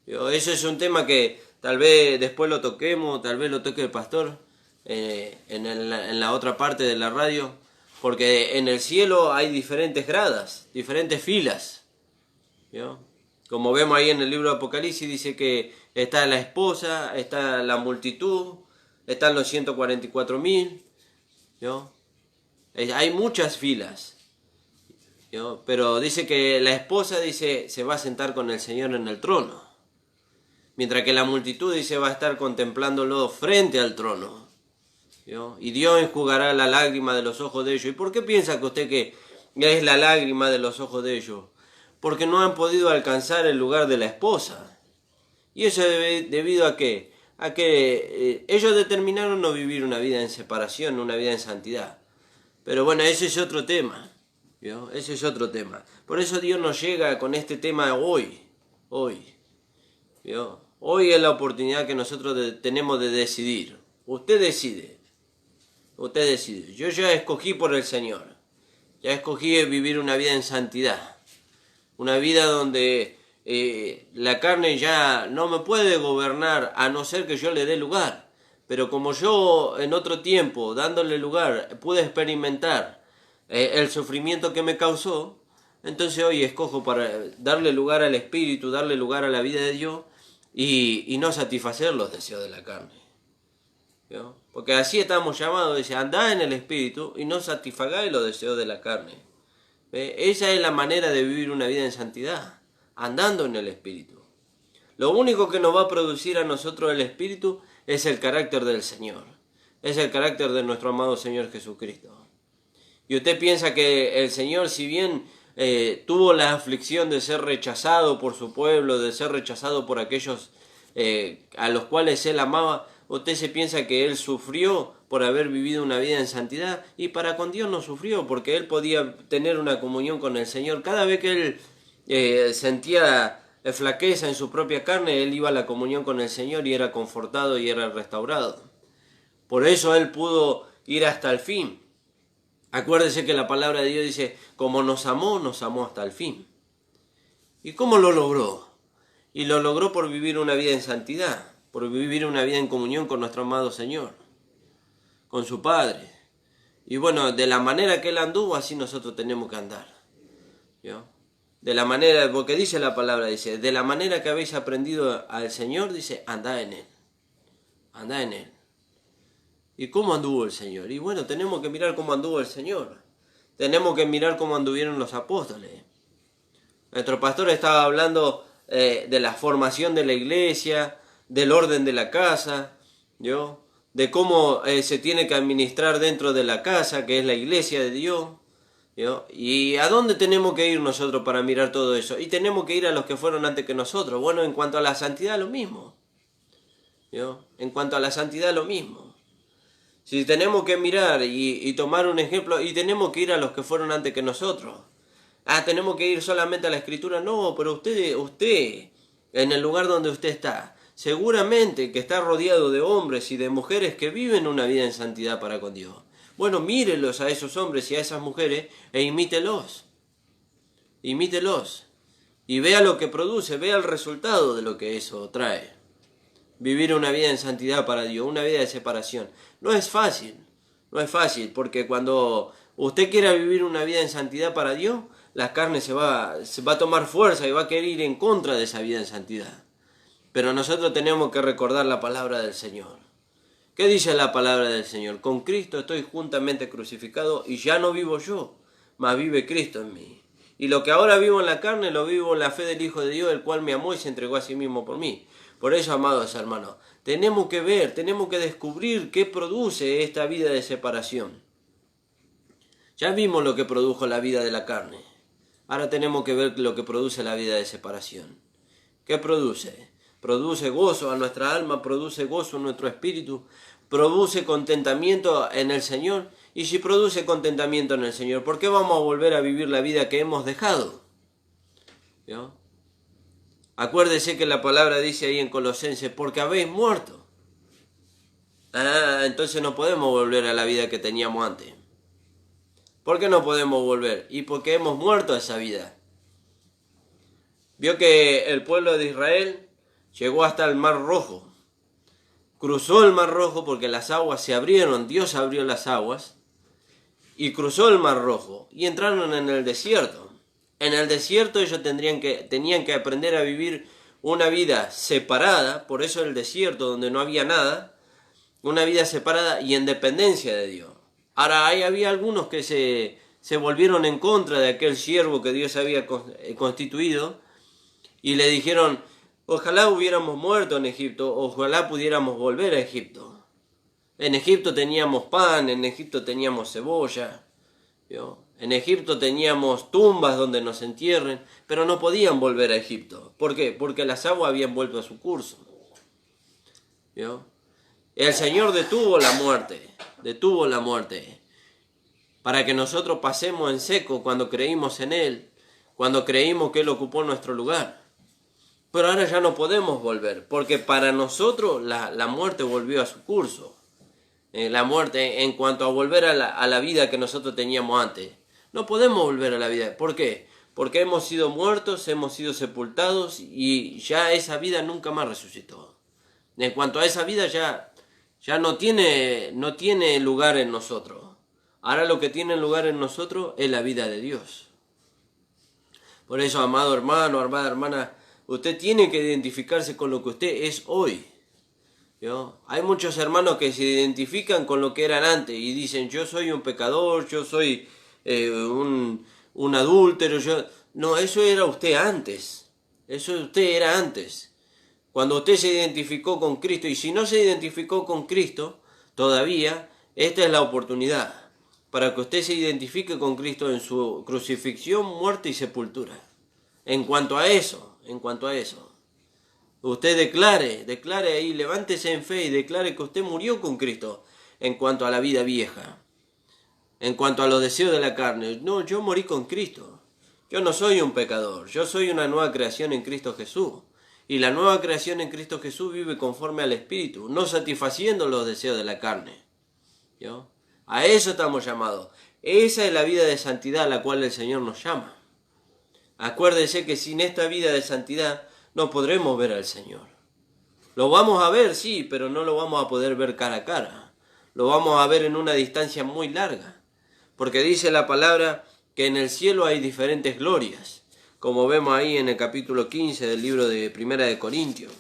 Eso es un tema que tal vez después lo toquemos, tal vez lo toque el pastor. en la otra parte de la radio, porque en el cielo hay diferentes gradas, diferentes filas, ¿vio? Como vemos ahí en el libro de Apocalipsis, dice que está la esposa, está la multitud, están los 144.000, ¿vio? Hay muchas filas, ¿vio? Pero dice que la esposa, dice, se va a sentar con el Señor en el trono, mientras que la multitud, dice, va a estar contemplándolo frente al trono, ¿vio? Y Dios enjugará la lágrima de los ojos de ellos. ¿Y por qué piensa que usted que es la lágrima de los ojos de ellos? Porque no han podido alcanzar el lugar de la esposa. ¿Y eso debido a qué? A que ellos determinaron no vivir una vida en separación, una vida en santidad. Pero bueno, ese es otro tema, ¿vio? Ese es otro tema. Por eso Dios nos llega con este tema hoy, ¿vio? Hoy es la oportunidad que nosotros tenemos de decidir. Usted decide. Yo ya escogí por el Señor. Ya escogí vivir una vida en santidad. Una vida donde la carne ya no me puede gobernar a no ser que yo le dé lugar. Pero como yo en otro tiempo, dándole lugar, pude experimentar el sufrimiento que me causó, entonces hoy escojo para darle lugar al Espíritu, darle lugar a la vida de Dios y no satisfacer los deseos de la carne, ¿vio? Porque así estamos llamados, dice, andad en el Espíritu y no satisfagáis los deseos de la carne. Esa es la manera de vivir una vida en santidad, andando en el Espíritu. Lo único que nos va a producir a nosotros el Espíritu es el carácter del Señor, es el carácter de nuestro amado Señor Jesucristo. Y usted piensa que el Señor, si bien tuvo la aflicción de ser rechazado por su pueblo, de ser rechazado por aquellos a los cuales Él amaba, usted se piensa que Él sufrió por haber vivido una vida en santidad, y para con Dios no sufrió, porque Él podía tener una comunión con el Señor. Cada vez que Él sentía flaqueza en su propia carne, Él iba a la comunión con el Señor y era confortado y era restaurado. Por eso Él pudo ir hasta el fin. Acuérdese que la palabra de Dios dice, como nos amó hasta el fin. ¿Y cómo lo logró? Y lo logró por vivir una vida en santidad, por vivir una vida en comunión con nuestro amado Señor, con su Padre. Y bueno, de la manera que Él anduvo, así nosotros tenemos que andar, ¿vio? De la manera, porque dice la palabra, dice, de la manera que habéis aprendido al Señor, dice, andad en Él. Andad en Él. ¿Y cómo anduvo el Señor? Y bueno, tenemos que mirar cómo anduvo el Señor. Tenemos que mirar cómo anduvieron los apóstoles. Nuestro pastor estaba hablando de la formación de la iglesia, del orden de la casa, ¿yo? De cómo se tiene que administrar dentro de la casa, que es la iglesia de Dios, ¿yo? ¿Y a dónde tenemos que ir nosotros para mirar todo eso? Y tenemos que ir a los que fueron antes que nosotros. Bueno, en cuanto a la santidad, lo mismo, ¿yo? En cuanto a la santidad, lo mismo. Si tenemos que mirar y tomar un ejemplo, y tenemos que ir a los que fueron antes que nosotros. Tenemos que ir solamente a la Escritura. No, pero usted, en el lugar donde usted está, seguramente que está rodeado de hombres y de mujeres que viven una vida en santidad para con Dios. Bueno, mírelos a esos hombres y a esas mujeres e imítelos. Imítelos. Y vea lo que produce, vea el resultado de lo que eso trae. Vivir una vida en santidad para Dios, una vida de separación. No es fácil, porque cuando usted quiera vivir una vida en santidad para Dios, la carne se va a tomar fuerza y va a querer ir en contra de esa vida en santidad. Pero nosotros tenemos que recordar la palabra del Señor. ¿Qué dice la palabra del Señor? Con Cristo estoy juntamente crucificado y ya no vivo yo, mas vive Cristo en mí. Y lo que ahora vivo en la carne, lo vivo en la fe del Hijo de Dios, el cual me amó y se entregó a sí mismo por mí. Por eso, amados hermanos, tenemos que ver, tenemos que descubrir qué produce esta vida de separación. Ya vimos lo que produjo la vida de la carne. Ahora tenemos que ver lo que produce la vida de separación. ¿Qué produce? Produce gozo a nuestra alma, produce gozo en nuestro espíritu, produce contentamiento en el Señor. Y si produce contentamiento en el Señor, ¿por qué vamos a volver a vivir la vida que hemos dejado? ¿Yo? Acuérdese que la palabra dice ahí en Colosenses, porque habéis muerto. Entonces no podemos volver a la vida que teníamos antes. ¿Por qué no podemos volver? Y porque hemos muerto a esa vida. Vio que el pueblo de Israel llegó hasta el Mar Rojo. cruzó el Mar Rojo porque las aguas se abrieron, Dios abrió las aguas y cruzó el Mar Rojo y entraron en el desierto. En el desierto ellos tenían que aprender a vivir una vida separada, por eso el desierto donde no había nada, una vida separada y en dependencia de Dios. Ahora había algunos que se volvieron en contra de aquel siervo que Dios había constituido y le dijeron, ojalá hubiéramos muerto en Egipto, ojalá pudiéramos volver a Egipto. En Egipto teníamos pan, en Egipto teníamos cebolla, ¿vio? En Egipto teníamos tumbas donde nos entierren, pero no podían volver a Egipto. ¿Por qué? Porque las aguas habían vuelto a su curso, ¿vio? El Señor detuvo la muerte, para que nosotros pasemos en seco cuando creímos en Él, cuando creímos que Él ocupó nuestro lugar. Pero ahora ya no podemos volver, porque para nosotros la muerte volvió a su curso. La muerte en cuanto a volver a la vida que nosotros teníamos antes. No podemos volver a la vida. ¿Por qué? Porque hemos sido muertos, hemos sido sepultados y ya esa vida nunca más resucitó. En cuanto a esa vida ya no tiene lugar en nosotros. Ahora lo que tiene lugar en nosotros es la vida de Dios. Por eso, amado hermano, amada hermana, usted tiene que identificarse con lo que usted es hoy. ¿Vio? Hay muchos hermanos que se identifican con lo que eran antes y dicen, yo soy un pecador, yo soy un adúltero. No, eso era usted antes. Eso usted era antes. Cuando usted se identificó con Cristo, y si no se identificó con Cristo, todavía, esta es la oportunidad para que usted se identifique con Cristo en su crucifixión, muerte y sepultura. En cuanto a eso, usted declare ahí, levántese en fe y declare que usted murió con Cristo en cuanto a la vida vieja, en cuanto a los deseos de la carne. No, yo morí con Cristo. Yo no soy un pecador, yo soy una nueva creación en Cristo Jesús. Y la nueva creación en Cristo Jesús vive conforme al Espíritu, no satisfaciendo los deseos de la carne. ¿Yo? A eso estamos llamados. Esa es la vida de santidad a la cual el Señor nos llama. Acuérdese que sin esta vida de santidad no podremos ver al Señor. Lo vamos a ver, sí, pero no lo vamos a poder ver cara a cara. Lo vamos a ver en una distancia muy larga. Porque dice la palabra que en el cielo hay diferentes glorias, como vemos ahí en el capítulo 15 del libro de Primera de Corintios.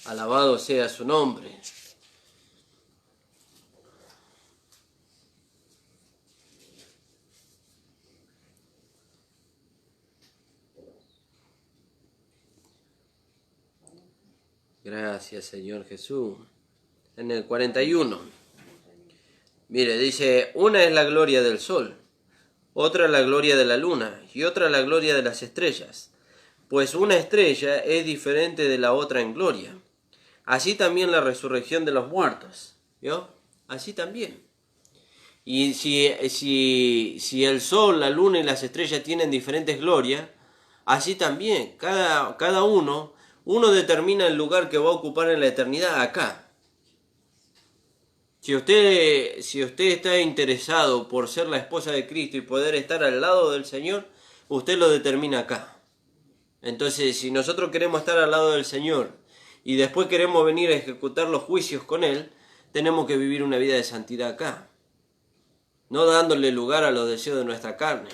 Alabado sea su nombre. Gracias, Señor Jesús. En el 41. Mire, dice, una es la gloria del sol, otra la gloria de la luna y otra la gloria de las estrellas. Pues una estrella es diferente de la otra en gloria. Así también la resurrección de los muertos. ¿Vio? Así también. Y si el sol, la luna y las estrellas tienen diferentes glorias, así también, cada uno determina el lugar que va a ocupar en la eternidad acá. Si usted está interesado por ser la esposa de Cristo y poder estar al lado del Señor, usted lo determina acá. Entonces, si nosotros queremos estar al lado del Señor y después queremos venir a ejecutar los juicios con Él, tenemos que vivir una vida de santidad acá. No dándole lugar a los deseos de nuestra carne,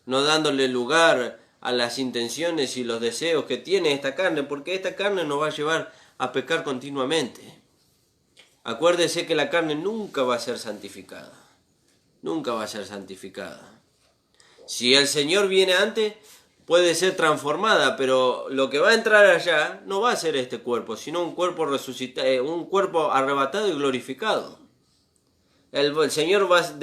no dándole lugar a las intenciones y los deseos que tiene esta carne, porque esta carne nos va a llevar a pecar continuamente. Acuérdese que la carne nunca va a ser santificada. Nunca va a ser santificada. Si el Señor viene antes, puede ser transformada, pero lo que va a entrar allá no va a ser este cuerpo, sino un cuerpo resucitado, un cuerpo arrebatado y glorificado. El Señor va a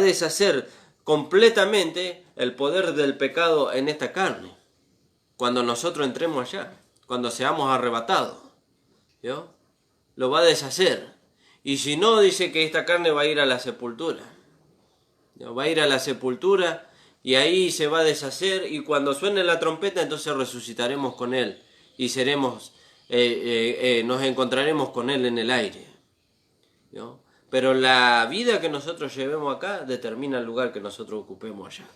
deshacer completamente el poder del pecado en esta carne. Cuando nosotros entremos allá, cuando seamos arrebatados, ¿yo? Lo va a deshacer. Y si no, dice que esta carne va a ir a la sepultura. ¿Yo? Va a ir a la sepultura y ahí se va a deshacer, y cuando suene la trompeta, entonces resucitaremos con Él y seremos, nos encontraremos con Él en el aire. ¿Yo? Pero la vida que nosotros llevemos acá determina el lugar que nosotros ocupemos allá.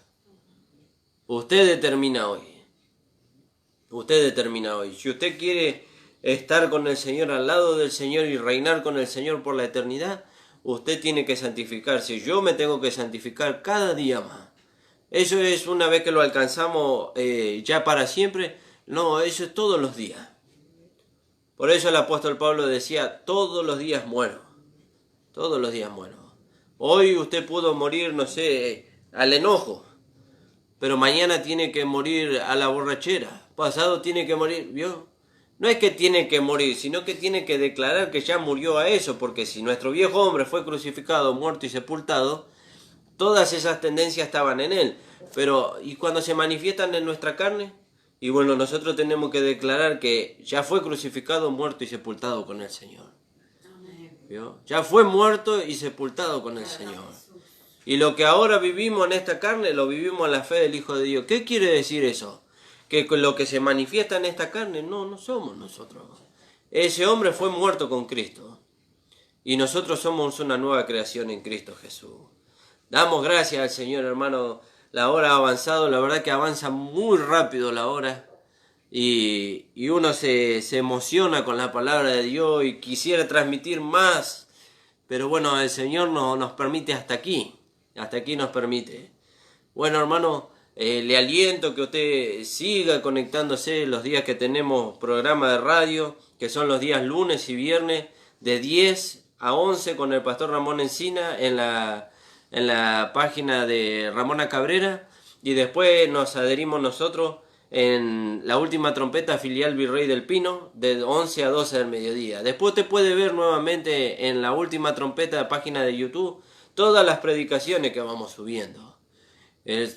Usted determina hoy. Si usted quiere estar con el Señor, al lado del Señor y reinar con el Señor por la eternidad, usted tiene que santificarse. Yo me tengo que santificar cada día más. Eso es una vez que lo alcanzamos ya para siempre. No, eso es todos los días. Por eso el apóstol Pablo decía, todos los días muero. Todos los días muero. Hoy usted pudo morir, no sé, al enojo. Pero mañana tiene que morir a la borrachera. Pasado tiene que morir, ¿vio? No es que tiene que morir, sino que tiene que declarar que ya murió a eso. Porque si nuestro viejo hombre fue crucificado, muerto y sepultado, todas esas tendencias estaban en él. Pero, ¿y cuando se manifiestan en nuestra carne? Y bueno, nosotros tenemos que declarar que ya fue crucificado, muerto y sepultado con el Señor. ¿Vio? Ya fue muerto y sepultado con el Señor. Y lo que ahora vivimos en esta carne, lo vivimos en la fe del Hijo de Dios. ¿Qué quiere decir eso? Que lo que se manifiesta en esta carne, no somos nosotros. Ese hombre fue muerto con Cristo. Y nosotros somos una nueva creación en Cristo Jesús. Damos gracias al Señor, hermano. La hora ha avanzado, la verdad que avanza muy rápido la hora. Y uno se emociona con la palabra de Dios y quisiera transmitir más. Pero bueno, el Señor nos permite hasta aquí. Hasta aquí nos permite. Bueno, hermano, le aliento que usted siga conectándose los días que tenemos programa de radio, que son los días lunes y viernes, de 10 a 11 con el pastor Ramón Encina en la página de Ramona Cabrera. Y después nos adherimos nosotros en la última trompeta filial Virrey del Pino, de 11 a 12 del mediodía. Después te puede ver nuevamente en la última trompeta de página de YouTube todas las predicaciones que vamos subiendo.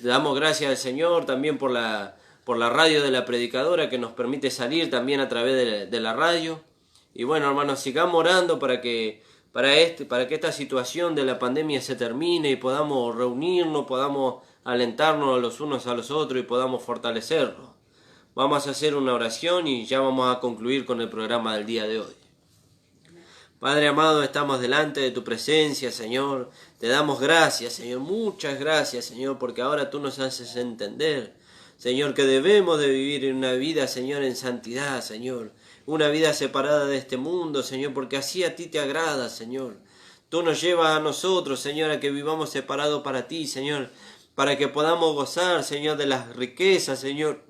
Damos gracias al Señor también por la radio de la predicadora que nos permite salir también a través de la radio. Y bueno, hermanos, sigamos orando para que esta situación de la pandemia se termine y podamos reunirnos, podamos alentarnos los unos a los otros y podamos fortalecernos. Vamos a hacer una oración y ya vamos a concluir con el programa del día de hoy. Padre amado, estamos delante de tu presencia, Señor. Te damos gracias, Señor. Muchas gracias, Señor, porque ahora tú nos haces entender, Señor, que debemos de vivir en una vida, Señor, en santidad, Señor. Una vida separada de este mundo, Señor, porque así a ti te agrada, Señor. Tú nos llevas a nosotros, Señor, a que vivamos separados para ti, Señor, para que podamos gozar, Señor, de las riquezas, Señor,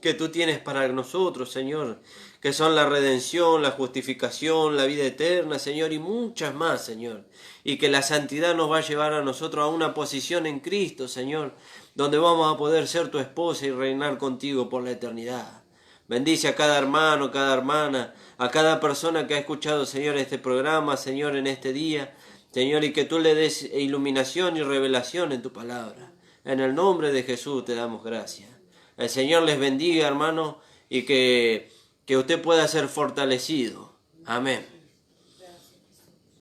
que tú tienes para nosotros, Señor, que son la redención, la justificación, la vida eterna, Señor, y muchas más, Señor. Y que la santidad nos va a llevar a nosotros a una posición en Cristo, Señor, donde vamos a poder ser tu esposa y reinar contigo por la eternidad. Bendice a cada hermano, cada hermana, a cada persona que ha escuchado, Señor, este programa, Señor, en este día, Señor, y que tú le des iluminación y revelación en tu palabra. En el nombre de Jesús te damos gracias. El Señor les bendiga, hermano, y que usted pueda ser fortalecido. Amén.